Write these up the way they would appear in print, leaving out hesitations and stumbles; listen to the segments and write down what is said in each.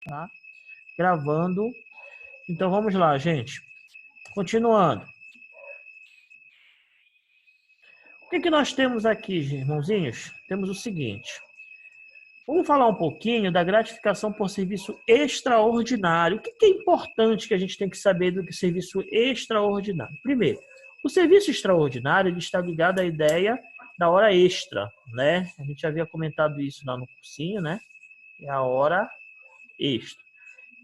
tá? Gravando. Então, vamos lá, gente. Continuando. O que nós temos aqui, irmãozinhos? Temos o seguinte. Vamos falar um pouquinho da gratificação por serviço extraordinário. O que é importante que a gente tem que saber do serviço extraordinário? Primeiro, o serviço extraordinário ele está ligado à ideia da hora extra, né? A gente já havia comentado isso lá no cursinho, né? É a hora extra.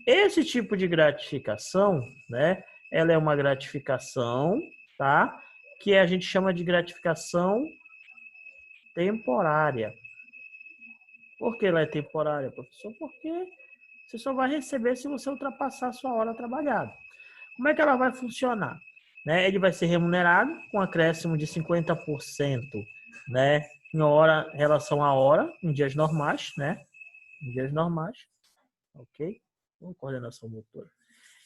Esse tipo de gratificação, né? Ela é uma gratificação, tá? Que a gente chama de gratificação temporária. Por que ela é temporária, professor? Porque você só vai receber se você ultrapassar a sua hora trabalhada. Como é que ela vai funcionar? Né? Ele vai ser remunerado com acréscimo de 50%, né? Em relação à hora, em dias normais, né? Em dias normais, ok? Com coordenação motora.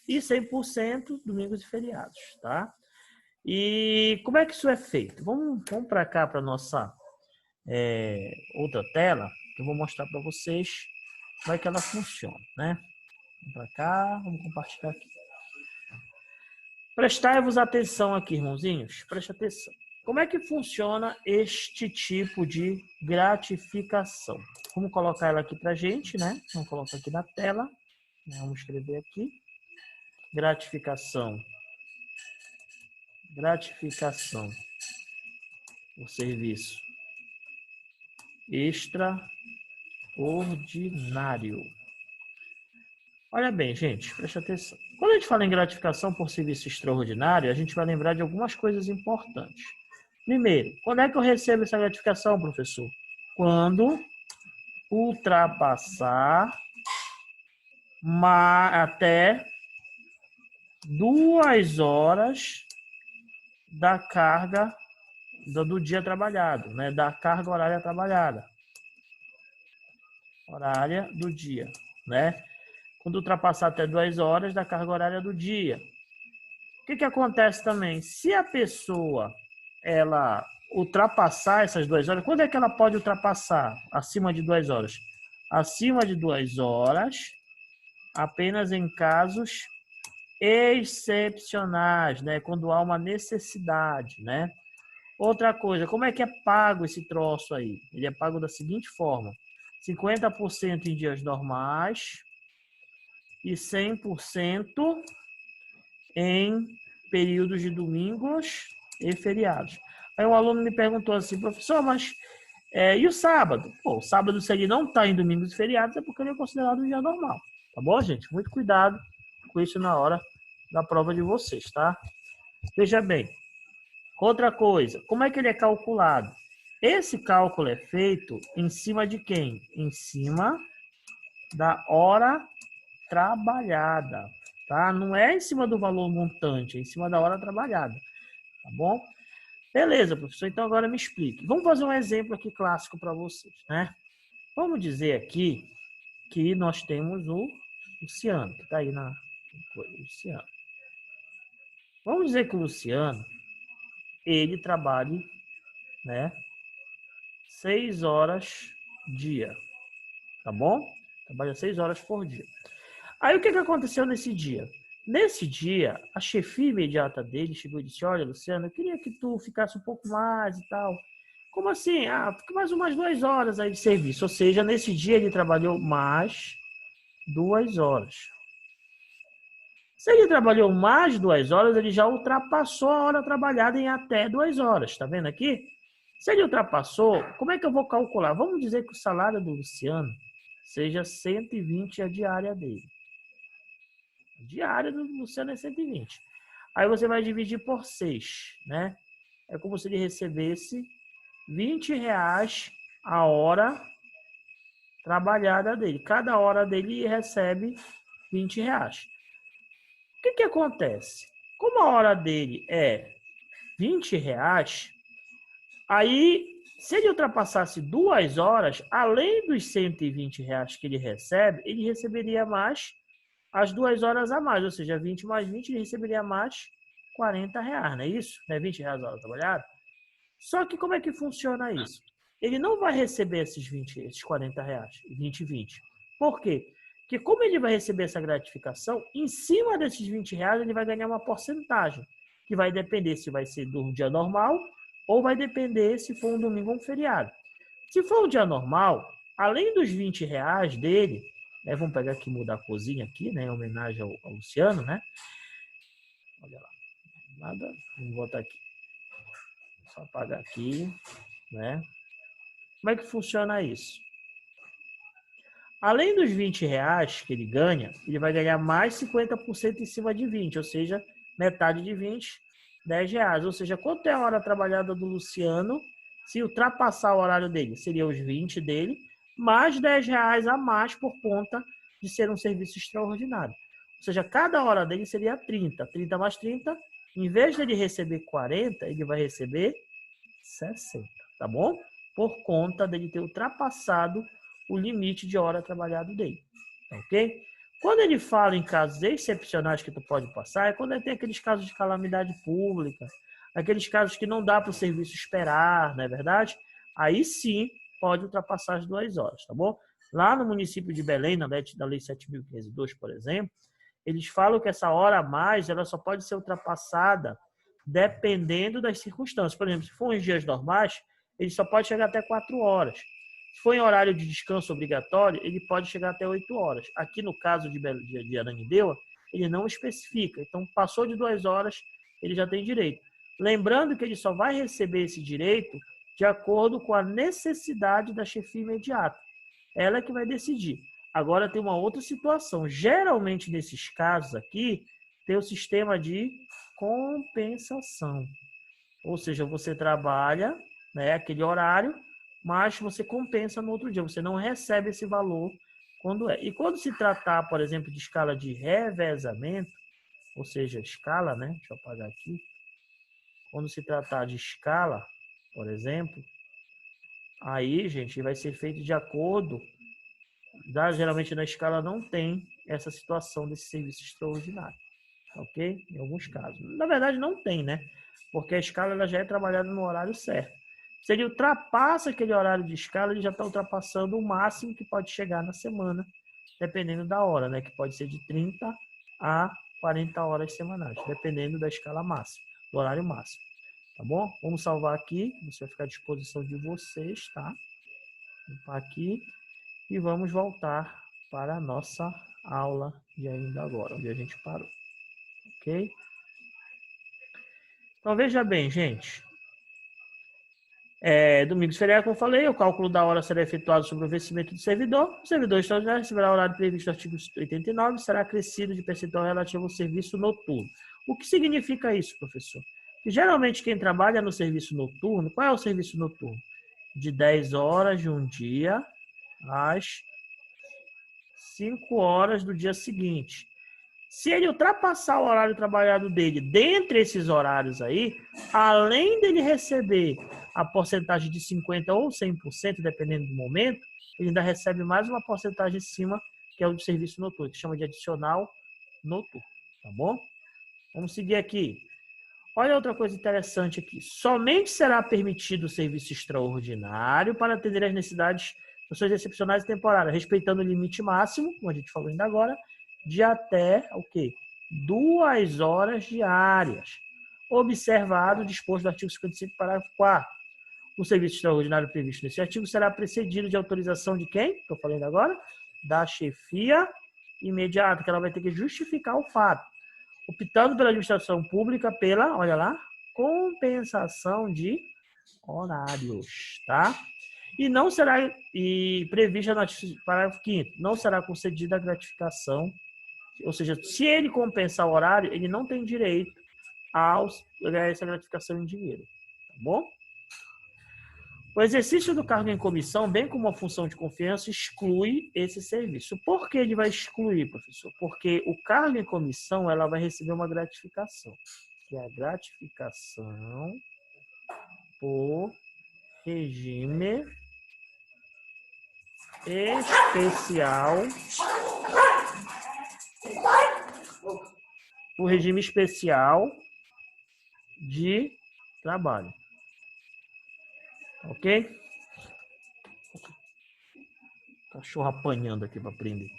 E 100% domingos e feriados, tá? E como é que isso é feito? Vamos para cá, para a nossa outra tela, que eu vou mostrar para vocês como é que ela funciona, né? Vamos para cá, vamos compartilhar aqui. Prestai-vos atenção aqui, irmãozinhos, preste atenção. Como é que funciona este tipo de gratificação? Vamos colocar ela aqui para a gente, né? Vamos colocar aqui na tela. Vamos escrever aqui. Gratificação. Gratificação por serviço extraordinário. Olha bem, gente, preste atenção. Quando a gente fala em gratificação por serviço extraordinário, a gente vai lembrar de algumas coisas importantes. Primeiro, quando é que eu recebo essa gratificação, professor? Quando ultrapassar até 2 horas da carga do dia trabalhado, né? Da carga horária trabalhada. Horária do dia, né? Quando ultrapassar até 2 horas da carga horária do dia. O que acontece também? Se a pessoa ela ultrapassar essas 2 horas, quando é que ela pode ultrapassar acima de 2 horas? Acima de 2 horas, apenas em casos excepcionais, né? Quando há uma necessidade, né? Outra coisa, como é que é pago esse troço aí? Ele é pago da seguinte forma: 50% em dias normais e 100% em períodos de domingos e feriados. Aí um aluno me perguntou assim, professor, mas e o sábado? Pô, o sábado, se ele não está em domingos e feriados, é porque ele é considerado um dia normal. Tá bom, gente? Muito cuidado com isso na hora da prova de vocês, tá? Veja bem. Outra coisa, como é que ele é calculado? Esse cálculo é feito em cima de quem? Em cima da hora trabalhada, tá? Não é em cima do valor montante, é em cima da hora trabalhada, tá bom? Beleza, professor, então agora me explique. Vamos fazer um exemplo aqui clássico para vocês, né? Vamos dizer aqui que nós temos o Luciano, que está aí na coisa, Luciano. Vamos dizer que o Luciano, ele trabalhe, né, 6 horas dia, tá bom? Trabalha 6 horas por dia. Aí o que aconteceu nesse dia? Nesse dia, a chefia imediata dele chegou e disse, olha, Luciano, eu queria que tu ficasse um pouco mais e tal. Como assim? Fica mais umas 2 horas aí de serviço. Ou seja, nesse dia ele trabalhou mais 2 horas. Se ele trabalhou mais 2 horas, ele já ultrapassou a hora trabalhada em até 2 horas. Tá vendo aqui? Se ele ultrapassou, como é que eu vou calcular? Vamos dizer que o salário do Luciano seja 120 a diária dele. A diária do Luciano é 120. Aí você vai dividir por 6, né? É como se ele recebesse R$20 a hora trabalhada dele. Cada hora dele recebe R$20. O que acontece? Como a hora dele é R$20, aí se ele ultrapassasse 2 horas, além dos R$120 que ele recebe, ele receberia mais as 2 horas a mais, ou seja, 20 mais 20, ele receberia mais R$40, não é isso? Não é R$20 a hora trabalhada? Só que como é que funciona isso? Ele não vai receber esses R$40, 20 e 20. Por quê? que como ele vai receber essa gratificação, em cima desses R$ 20 ele vai ganhar uma porcentagem, que vai depender se vai ser do dia normal ou vai depender se for um domingo ou um feriado. Se for um dia normal, além dos R$ 20 dele, né, vamos pegar aqui, mudar a cozinha aqui, né, em homenagem ao Luciano, né? Olha lá, nada, vamos botar aqui. Só apagar aqui, né? Como é que funciona isso? Além dos R$ 20 que ele ganha, ele vai ganhar mais 50% em cima de 20, ou seja, metade de 20, R$ 10. Ou seja, quanto é a hora trabalhada do Luciano? Se ultrapassar o horário dele, seria os 20 dele, mais R$ 10 a mais por conta de ser um serviço extraordinário. Ou seja, cada hora dele seria 30. 30 mais 30, em vez de ele receber 40, ele vai receber 60, tá bom? Por conta dele ter ultrapassado o limite de hora trabalhado dele, ok? Quando ele fala em casos excepcionais que tu pode passar, é quando ele tem aqueles casos de calamidade pública, aqueles casos que não dá para o serviço esperar, não é verdade? Aí sim pode ultrapassar as 2 horas, tá bom? Lá no município de Belém, na Lei 7.502, por exemplo, eles falam que essa hora a mais ela só pode ser ultrapassada dependendo das circunstâncias. Por exemplo, se for uns dias normais, ele só pode chegar até 4 horas. Se for em horário de descanso obrigatório, ele pode chegar até 8 horas. Aqui no caso de Ananindeua, ele não especifica. Então, passou de 2 horas, ele já tem direito. Lembrando que ele só vai receber esse direito de acordo com a necessidade da chefia imediata. Ela é que vai decidir. Agora tem uma outra situação. Geralmente, nesses casos aqui, tem o sistema de compensação. Ou seja, você trabalha, né, aquele horário, mas você compensa no outro dia. Você não recebe esse valor quando é. E quando se tratar, por exemplo, de escala de revezamento, ou seja, escala, né? Deixa eu apagar aqui. Quando se tratar de escala, por exemplo, aí, gente, vai ser feito de acordo. Geralmente na escala não tem essa situação desse serviço extraordinário, ok? Em alguns casos. Na verdade, não tem, né? Porque a escala ela já é trabalhada no horário certo. Se ele ultrapassa aquele horário de escala, ele já está ultrapassando o máximo que pode chegar na semana, dependendo da hora, né? Que pode ser de 30 a 40 horas semanais, dependendo da escala máxima, do horário máximo. Tá bom? Vamos salvar aqui, isso vai ficar à disposição de vocês, tá? Vou limpar aqui e vamos voltar para a nossa aula de ainda agora, onde a gente parou. Ok? Então, veja bem, gente. Domingos feriado, como eu falei, o cálculo da hora será efetuado sobre o vencimento do servidor. O servidor extraordinário receberá o horário previsto no artigo 89 e será acrescido de percentual relativo ao serviço noturno. O que significa isso, professor? Que geralmente quem trabalha no serviço noturno, qual é o serviço noturno? De 10 horas de um dia às 5 horas do dia seguinte. Se ele ultrapassar o horário trabalhado dele dentre esses horários aí, além dele receber a porcentagem de 50% ou 100%, dependendo do momento, ele ainda recebe mais uma porcentagem em cima, que é o de serviço noturno, que chama de adicional noturno, tá bom? Vamos seguir aqui. Olha outra coisa interessante aqui. Somente será permitido o serviço extraordinário para atender às necessidades, situações excepcionais e temporárias, respeitando o limite máximo, como a gente falou ainda agora, de até o quê? 2 horas diárias. Observado o disposto do artigo 55, parágrafo 4º. O serviço extraordinário previsto nesse artigo será precedido de autorização de quem? Estou falando agora? Da chefia imediata, que ela vai ter que justificar o fato. Optando pela administração pública pela, olha lá, compensação de horários, tá? E não será, prevista no parágrafo 5º, não será concedida a gratificação, ou seja, se ele compensar o horário, ele não tem direito a essa gratificação em dinheiro, tá bom? O exercício do cargo em comissão, bem como a função de confiança, exclui esse serviço. Por que ele vai excluir, professor? Porque o cargo em comissão ela vai receber uma gratificação, que é a gratificação por regime especial, de trabalho. Ok? Cachorro apanhando aqui para aprender.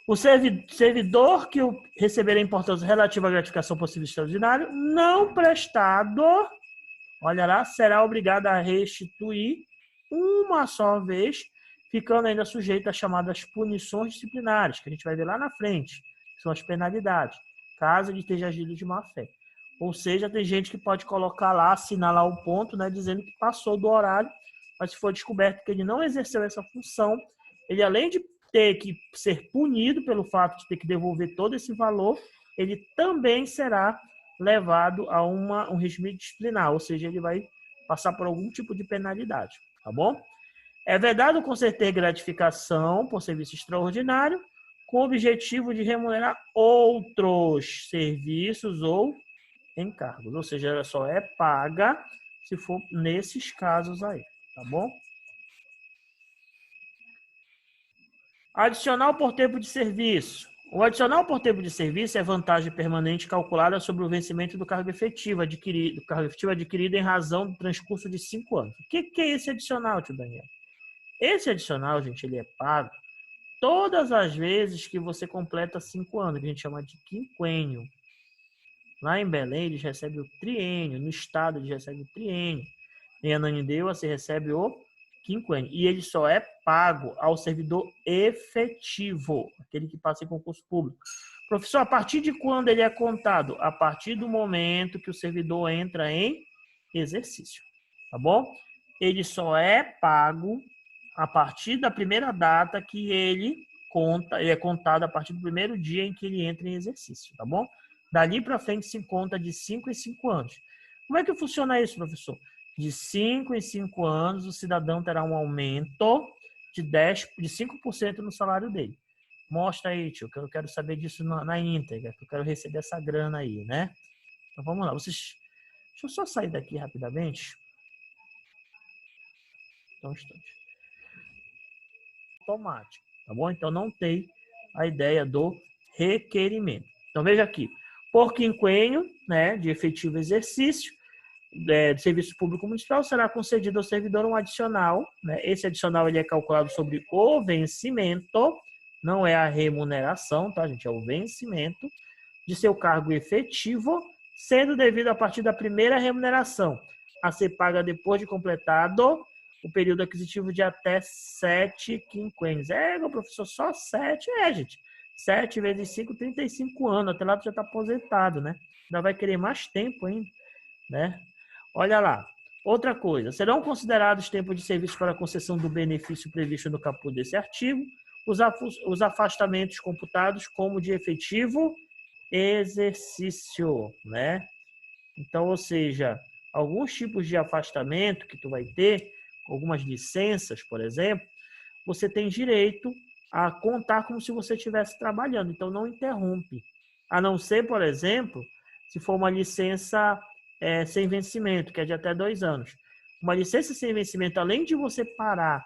O servidor que receber a importância relativa à gratificação por serviço extraordinário não prestado, olha lá, será obrigado a restituir uma só vez, ficando ainda sujeito às chamadas punições disciplinares, que a gente vai ver lá na frente, que são as penalidades, caso ele esteja agindo de má fé. Ou seja, tem gente que pode colocar lá, assinar lá o ponto, né, dizendo que passou do horário, mas se for descoberto que ele não exerceu essa função, ele além de ter que ser punido pelo fato de ter que devolver todo esse valor, ele também será levado a um regime disciplinar, ou seja, ele vai passar por algum tipo de penalidade, tá bom? É vedado conceder gratificação por serviço extraordinário com o objetivo de remunerar outros serviços ou encargos, ou seja, ela só é paga se for nesses casos aí, tá bom? Adicional por tempo de serviço. O adicional por tempo de serviço é vantagem permanente calculada sobre o vencimento do cargo efetivo adquirido em razão do transcurso de 5 anos. O que é esse adicional, tio Daniel? Esse adicional, gente, ele é pago todas as vezes que você completa 5 anos, que a gente chama de quinquênio. Lá em Belém, eles recebem o triênio. No estado, eles recebem o triênio. Em Ananindeua, você recebe o quinquênio. E ele só é pago ao servidor efetivo, aquele que passa em concurso público. Professor, a partir de quando ele é contado? A partir do momento que o servidor entra em exercício. Tá bom? Ele só é pago a partir da primeira data que ele é contado a partir do primeiro dia em que ele entra em exercício. Tá bom? Dali para frente se conta de 5 em 5 anos. Como é que funciona isso, professor? De 5 em 5 anos, o cidadão terá um aumento de 5% no salário dele. Mostra aí, tio, que eu quero saber disso na íntegra, que eu quero receber essa grana aí, né? Então vamos lá. Deixa eu só sair daqui rapidamente. Então, um instante. Automático, tá bom? Então não tem a ideia do requerimento. Então veja aqui. Por quinquênio, né, de efetivo exercício, de serviço público municipal, será concedido ao servidor um adicional, né? Esse adicional ele é calculado sobre o vencimento, não é a remuneração, tá, gente? É o vencimento de seu cargo efetivo, sendo devido a partir da primeira remuneração, a ser paga depois de completado o período aquisitivo de até 7 quinquênios. Meu professor, só 7? Gente. 7 vezes 5, 35 anos. Até lá tu já está aposentado, né? Ainda vai querer mais tempo ainda, né? Olha lá. Outra coisa, serão considerados tempos de serviço para a concessão do benefício previsto no caput desse artigo os afastamentos computados como de efetivo exercício, né? Então, ou seja, alguns tipos de afastamento que tu vai ter, algumas licenças, por exemplo, você tem direito a contar como se você estivesse trabalhando, então não interrompe. A não ser, por exemplo, se for uma licença sem vencimento, que é de até 2 anos. Uma licença sem vencimento, além de você parar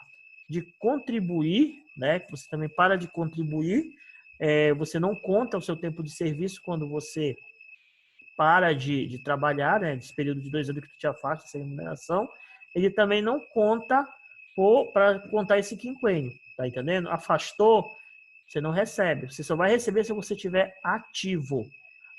de contribuir, né, que você também para de contribuir, você não conta o seu tempo de serviço quando você para de trabalhar, né, desse período de 2 anos que tu te afasta sem remuneração, ele também não conta para contar esse quinquênio, tá entendendo? Afastou, você não recebe. Você só vai receber se você estiver ativo.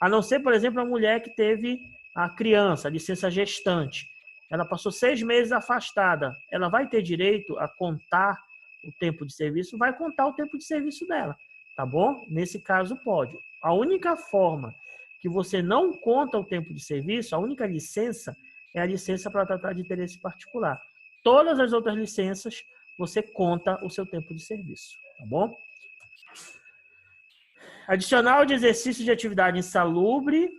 A não ser, por exemplo, a mulher que teve a criança, a licença gestante. Ela passou 6 meses afastada. Ela vai ter direito a contar o tempo de serviço? Vai contar o tempo de serviço dela, tá bom? Nesse caso, pode. A única forma que você não conta o tempo de serviço, a única licença é a licença para tratar de interesse particular. Todas as outras licenças, você conta o seu tempo de serviço, tá bom? Adicional de exercício de atividade insalubre,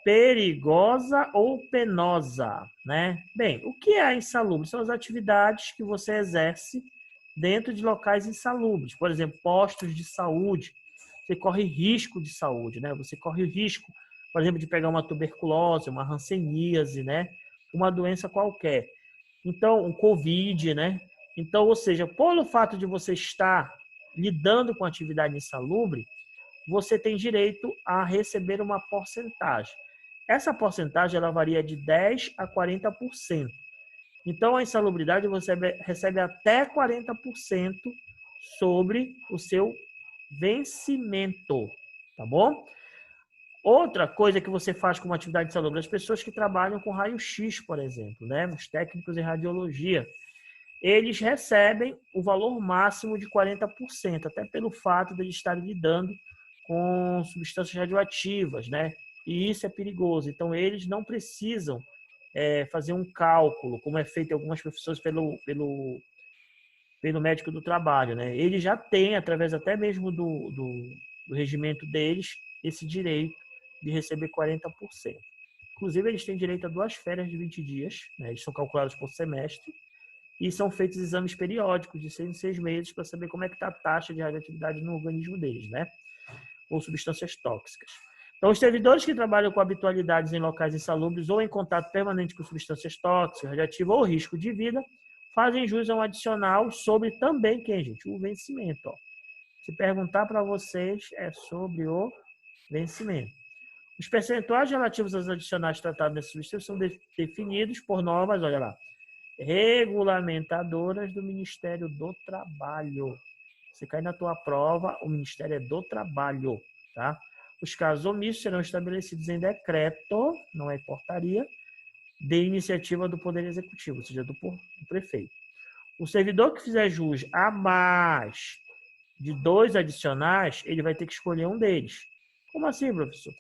perigosa ou penosa, né? Bem, o que é a insalubre? São as atividades que você exerce dentro de locais insalubres. Por exemplo, postos de saúde. Você corre risco de saúde, né? Você corre o risco, por exemplo, de pegar uma tuberculose, uma hanseníase, né? Uma doença qualquer. Então, um COVID, né? Então, ou seja, pelo fato de você estar lidando com atividade insalubre, você tem direito a receber uma porcentagem. Essa porcentagem ela varia de 10% a 40%. Então, a insalubridade você recebe até 40% sobre o seu vencimento, tá bom? Outra coisa que você faz como atividade insalubre, as pessoas que trabalham com raio-x, por exemplo, né? Os técnicos em radiologia, eles recebem o valor máximo de 40%, até pelo fato de eles estarem lidando com substâncias radioativas, né? E isso é perigoso. Então, eles não precisam fazer um cálculo, como é feito em algumas profissões pelo médico do trabalho, né? Ele já tem, através até mesmo do regimento deles, esse direito de receber 40%. Inclusive, eles têm direito a 2 férias de 20 dias, né? Eles são calculados por semestre, e são feitos exames periódicos de 6 em 6 meses para saber como é que está a taxa de radioatividade no organismo deles, né? Ou substâncias tóxicas. Então, os servidores que trabalham com habitualidades em locais insalubres ou em contato permanente com substâncias tóxicas, radioativas ou risco de vida, fazem jus a um adicional sobre também quem, gente? O vencimento. Ó. Se perguntar para vocês, é sobre o vencimento. Os percentuais relativos aos adicionais tratados nessa substância são definidos por normas, olha lá, regulamentadoras do Ministério do Trabalho. Se cair na tua prova, o Ministério é do Trabalho, tá? Os casos omissos serão estabelecidos em decreto, não é portaria, de iniciativa do Poder Executivo, ou seja, do prefeito. O servidor que fizer jus a mais de 2 adicionais, ele vai ter que escolher um deles. Como assim, professor?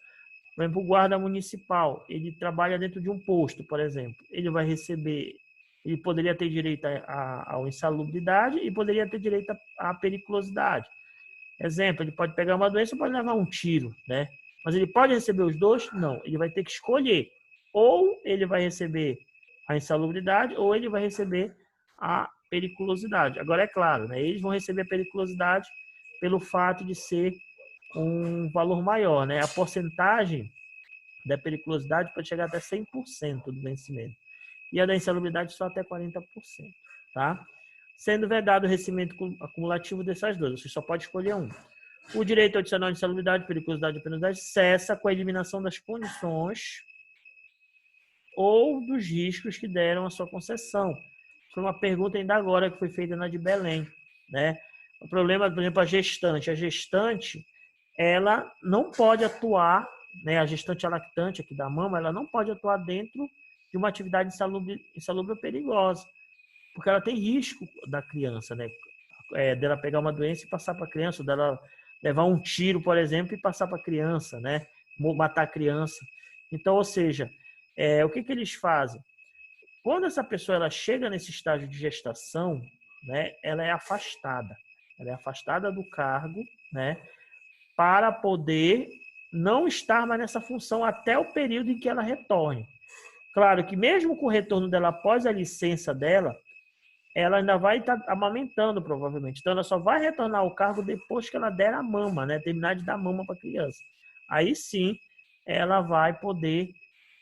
Por exemplo, o guarda municipal, ele trabalha dentro de um posto, por exemplo. Ele vai receber, ele poderia ter direito à insalubridade e poderia ter direito à periculosidade. Exemplo, ele pode pegar uma doença ou pode levar um tiro, né? Mas ele pode receber os dois? Não, ele vai ter que escolher. Ou ele vai receber a insalubridade ou ele vai receber a periculosidade. Agora, é claro, né? Eles vão receber a periculosidade pelo fato de ser um valor maior, né? A porcentagem da periculosidade pode chegar até 100% do vencimento. E a da insalubridade só até 40%, tá? Sendo vedado o recebimento acumulativo dessas duas, você só pode escolher um. O direito adicional de insalubridade, periculosidade e penosidade cessa com a eliminação das condições ou dos riscos que deram a sua concessão. Foi uma pergunta ainda agora que foi feita na de Belém, né? O problema, por exemplo, a gestante, ela não pode atuar, né? A gestante lactante aqui da mama, ela não pode atuar dentro de uma atividade insalubre ou perigosa, porque ela tem risco da criança, né? Dela pegar uma doença e passar para a criança, dela levar um tiro, por exemplo, e passar para a criança, né? Matar a criança. Então, ou seja, o que eles fazem? Quando essa pessoa ela chega nesse estágio de gestação, né? Ela é afastada. Ela é afastada do cargo, né? Para poder não estar mais nessa função até o período em que ela retorne. Claro que mesmo com o retorno dela após a licença dela, ela ainda vai estar amamentando, provavelmente. Então, ela só vai retornar ao cargo depois que ela der a mama, né? Terminar de dar mama para a criança. Aí sim, ela vai poder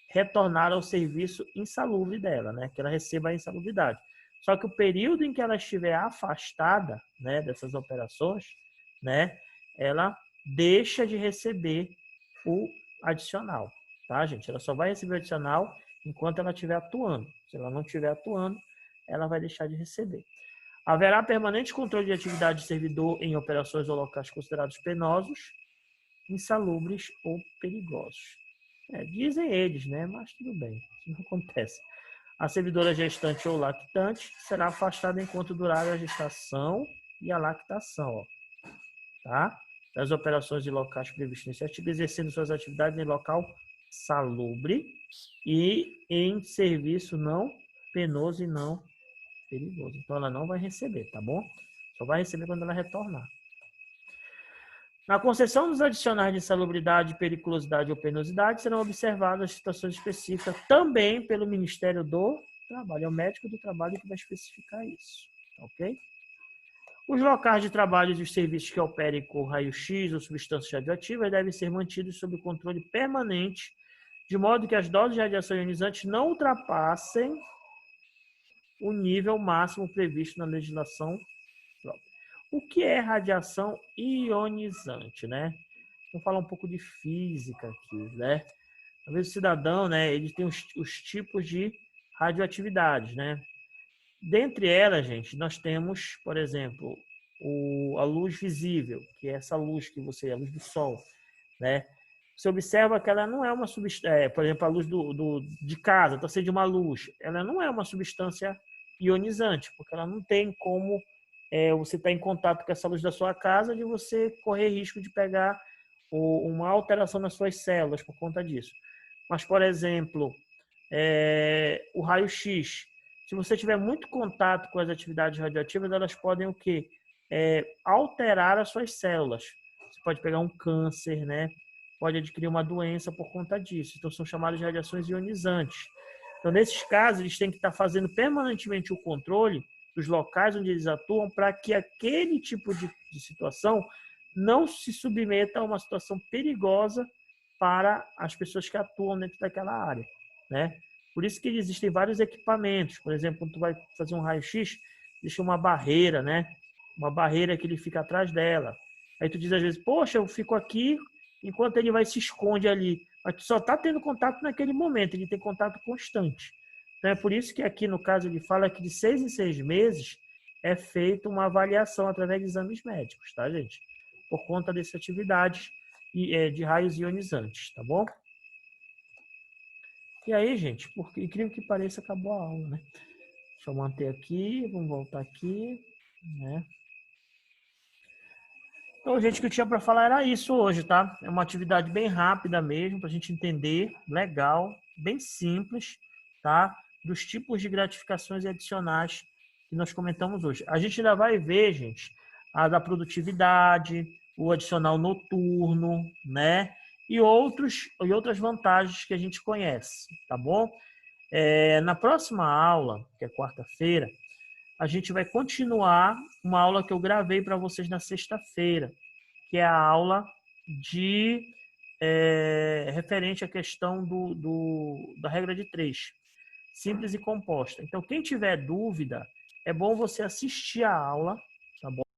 retornar ao serviço insalubre dela, né? Que ela receba a insalubridade. Só que o período em que ela estiver afastada, né, dessas operações, né, ela deixa de receber o adicional, tá, gente? Ela só vai receber o adicional enquanto ela estiver atuando. Se ela não estiver atuando, ela vai deixar de receber. Haverá permanente controle de atividade de servidor em operações ou locais considerados penosos, insalubres ou perigosos. Dizem eles, né? Mas tudo bem, isso não acontece. A servidora gestante ou lactante será afastada enquanto durar a gestação e a lactação, ó, tá? Das operações de locais previstos nesse artigo, exercendo suas atividades em local salubre e em serviço não penoso e não perigoso. Então, ela não vai receber, tá bom? Só vai receber quando ela retornar. Na concessão dos adicionais de insalubridade, periculosidade ou penosidade, serão observadas situações específicas também pelo Ministério do Trabalho. É o médico do trabalho que vai especificar isso, ok? Os locais de trabalho e os serviços que operem com raio-x ou substâncias radioativas devem ser mantidos sob controle permanente, de modo que as doses de radiação ionizante não ultrapassem o nível máximo previsto na legislação própria. O que é radiação ionizante, né? Vamos falar um pouco de física aqui, né? Às vezes o cidadão, né, ele tem os tipos de radioatividades, né? Dentre elas, gente, nós temos, por exemplo, a luz visível, que é essa luz que a luz do sol, né? Você observa que ela não é uma substância, por exemplo, a luz de casa, está sendo uma luz, ela não é uma substância ionizante, porque ela não tem como você estar em contato com essa luz da sua casa de você correr risco de pegar uma alteração nas suas células por conta disso. Mas, por exemplo, o raio-x, se você tiver muito contato com as atividades radioativas, elas podem o quê? Alterar as suas células. Você pode pegar um câncer, né? Pode adquirir uma doença por conta disso. Então, são chamadas de radiações ionizantes. Então, nesses casos, eles têm que estar fazendo permanentemente o controle dos locais onde eles atuam para que aquele tipo de situação não se submeta a uma situação perigosa para as pessoas que atuam dentro daquela área, né? Por isso que existem vários equipamentos. Por exemplo, quando tu vai fazer um raio-x, existe uma barreira, né? Uma barreira que ele fica atrás dela. Aí tu diz às vezes, poxa, eu fico aqui enquanto ele vai se esconde ali. Mas tu só está tendo contato naquele momento, ele tem contato constante. Então é por isso que aqui no caso ele fala que de 6 em 6 meses é feita uma avaliação através de exames médicos, tá, gente? Por conta dessas atividades de raios ionizantes, tá bom? E aí, gente, por incrível que pareça, acabou a aula, né? Deixa eu manter aqui, vamos voltar aqui, né? Então, gente, o que eu tinha para falar era isso hoje, tá? É uma atividade bem rápida mesmo, para a gente entender, legal, bem simples, tá? Dos tipos de gratificações adicionais que nós comentamos hoje. A gente ainda vai ver, gente, a da produtividade, o adicional noturno, né? E outras vantagens que a gente conhece, tá bom? Na próxima aula, que é quarta-feira, a gente vai continuar uma aula que eu gravei para vocês na sexta-feira, que é a aula de referente à questão da regra de 3, simples e composta. Então, quem tiver dúvida, é bom você assistir a aula,